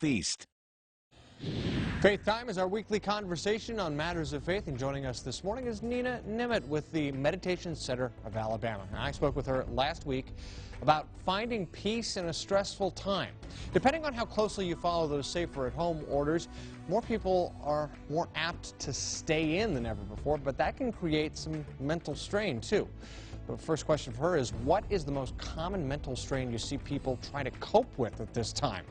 Southeast. Faith Time is our weekly conversation on matters of faith, and joining us this morning is Nina Nimitz with the Meditation Center of Alabama. I spoke with her last week about finding peace in a stressful time. Depending on how closely you follow those safer-at-home orders, more people are more apt to stay in than ever before, but that can create some mental strain too. The first question for her is, what is the most common mental strain you see people try to cope with at this time?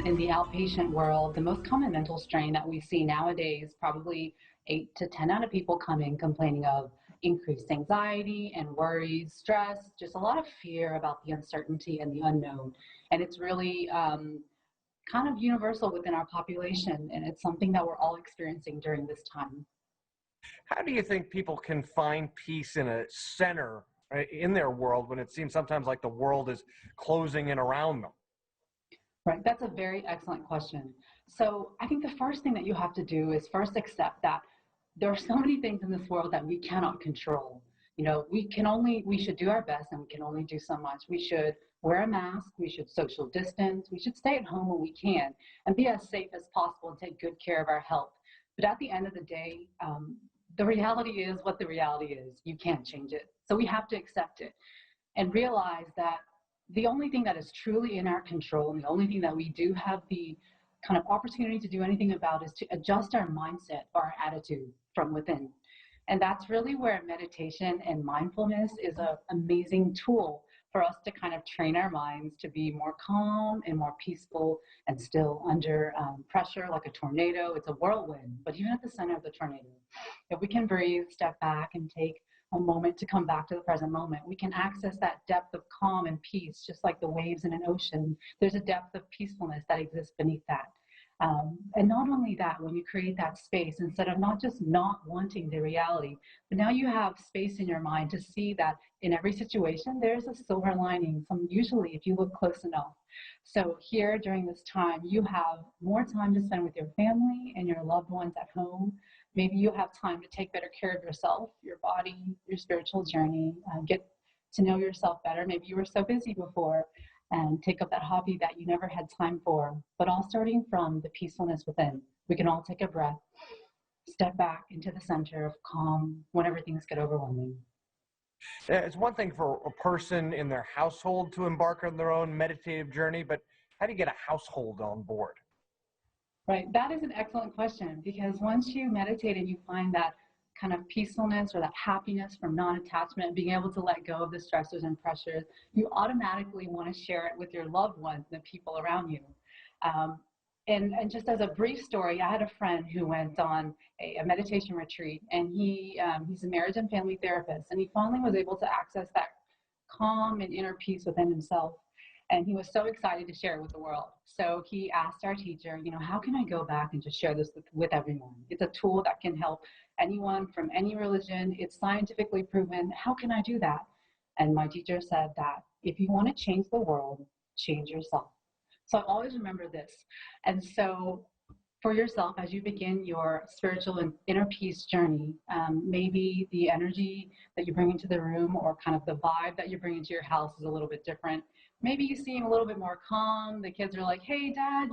In the outpatient world, the most common mental strain that we see nowadays, probably 8 to 10 out of people come in complaining of increased anxiety and worries, stress, just a lot of fear about the uncertainty and the unknown. And it's really kind of universal within our population, and it's something that we're all experiencing during this time. How do you think people can find peace in a center in their world when it seems sometimes like the world is closing in around them? Right, that's a very excellent question. So I think the first thing that you have to do is first accept that there are so many things in this world that we cannot control. You know, we should do our best, and we can only do so much. We should wear a mask, we should social distance, we should stay at home when we can, and be as safe as possible and take good care of our health. But at the end of the day, the reality is what the reality is. You can't change it. So we have to accept it and realize that the only thing that is truly in our control, and the only thing that we do have the kind of opportunity to do anything about, is to adjust our mindset or our attitude from within. And that's really where meditation and mindfulness is an amazing tool for us to kind of train our minds to be more calm and more peaceful and still under pressure like a tornado. It's a whirlwind, but even at the center of the tornado, if we can breathe, step back, and take a moment to come back to the present moment, we can access that depth of calm and peace, just like the waves in an ocean. There's a depth of peacefulness that exists beneath that. And not only that, when you create that space, instead of not just not wanting the reality, but now you have space in your mind to see that in every situation, there's a silver lining, usually if you look close enough. So here during this time, you have more time to spend with your family and your loved ones at home. Maybe you have time to take better care of yourself, your body, your spiritual journey, get to know yourself better. Maybe you were so busy before, and take up that hobby that you never had time for, but all starting from the peacefulness within. We can all take a breath, step back into the center of calm whenever things get overwhelming. It's one thing for a person in their household to embark on their own meditative journey, but how do you get a household on board? Right, that is an excellent question, because once you meditate and you find that kind of peacefulness or that happiness from non-attachment, being able to let go of the stressors and pressures, you automatically want to share it with your loved ones, the people around you. And just as a brief story, I had a friend who went on a meditation retreat, and he's a marriage and family therapist, and he finally was able to access that calm and inner peace within himself. And he was so excited to share it with the world. So he asked our teacher, how can I go back and just share this with everyone? It's a tool that can help anyone from any religion. It's scientifically proven. How can I do that? And my teacher said that if you want to change the world, change yourself. So I always remember this. And so for yourself, as you begin your spiritual and inner peace journey, maybe the energy that you bring into the room, or kind of the vibe that you bring into your house, is a little bit different. Maybe you seem a little bit more calm. The kids are like, hey, Dad,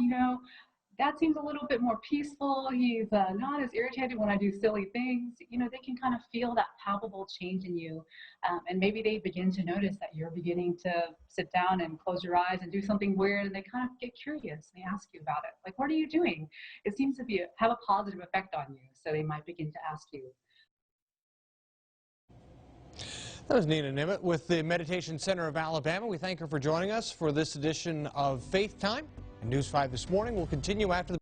Dad seems a little bit more peaceful. He's not as irritated when I do silly things. They can kind of feel that palpable change in you. And maybe they begin to notice that you're beginning to sit down and close your eyes and do something weird, and they kind of get curious. They ask you about it. Like, what are you doing? It seems to have a positive effect on you. So they might begin to ask you. That was Nina Nimitz with the Meditation Center of Alabama. We thank her for joining us for this edition of Faith Time. And News 5 this morning will continue after the